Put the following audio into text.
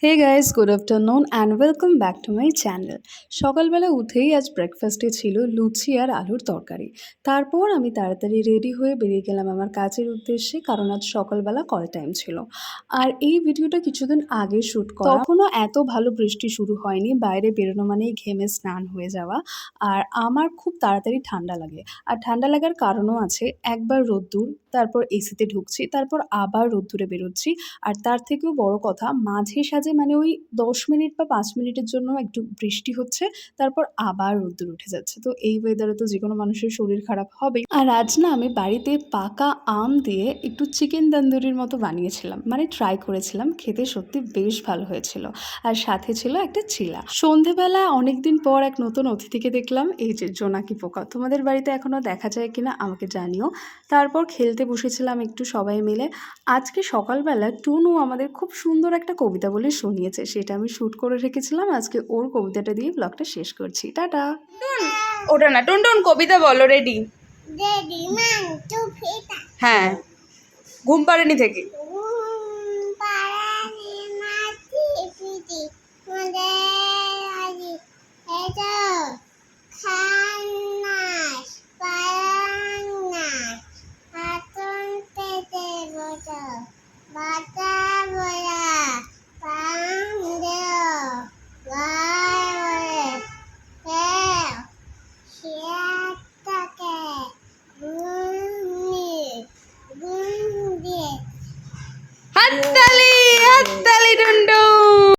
Hey guys, good afternoon and welcome back to my channel. সকালবেলা উঠেই আজ ব্রেকফাস্টে ছিল লুচি আর আলুর তরকারি। তারপর আমি তাড়াতাড়ি রেডি হয়ে বেরিয়ে গেলাম আমার কাজের উদ্দেশ্যে, কারণ আজ সকালবেলা কল টাইম ছিল। আর এই ভিডিওটা কিছুদিন আগে শ্যুট করা, তখনও এত ভালো বৃষ্টি শুরু হয়নি, বাইরে বেরোনো মানেই ঘেমে স্নান হয়ে যাওয়া। আর আমার খুব তাড়াতাড়ি ঠান্ডা লাগে, আর ঠান্ডা লাগার কারণও আছে। একবার রোদ্দুর, তারপর এসিতে ঢুকছি, তারপর আবার রোদ্দুরে বেরোচ্ছি। আর তার থেকেও বড় কথা, মাঝে সাঝে মানে ওই ১০ মিনিট বা ৫ মিনিটের জন্য একটু বৃষ্টি হচ্ছে, তারপর আবার রোদ্দুর উঠে যাচ্ছে। তো এই ওয়েদারে তো যেকোনো মানুষের শরীর খারাপ হবেই। আর আজ না আমি বাড়িতে পাকা আম দিয়ে একটু চিকেন তন্দুরির মতো বানিয়েছিলাম, মানে ট্রাই করেছিলাম। খেতে সত্যি বেশ ভালো হয়েছিল। আর সাথে ছিল একটা চিলা। সন্ধেবেলা অনেকদিন পর এক নতুন অতিথিকে দেখলাম, এই যে জোনাকি পোকা। তোমাদের বাড়িতে এখনো দেখা যায় কিনা আমাকে জানিও। তারপর খেলতে বসেছিলাম একটু সবাই মিলে। আজকে সকালবেলা টুনু আমাদের খুব সুন্দর একটা কবিতা বলে শুনিয়েছে, সেটা আমি শ্যুট করে রেখেছিলাম। আজকে ওর কবিতাটা দিয়ে ব্লগটা শেষ করছি। টাটা। ওটা না, টুনটুন কবিতা বলো। রেডি? হ্যাঁ, ঘুম পাড়েনি থেকে।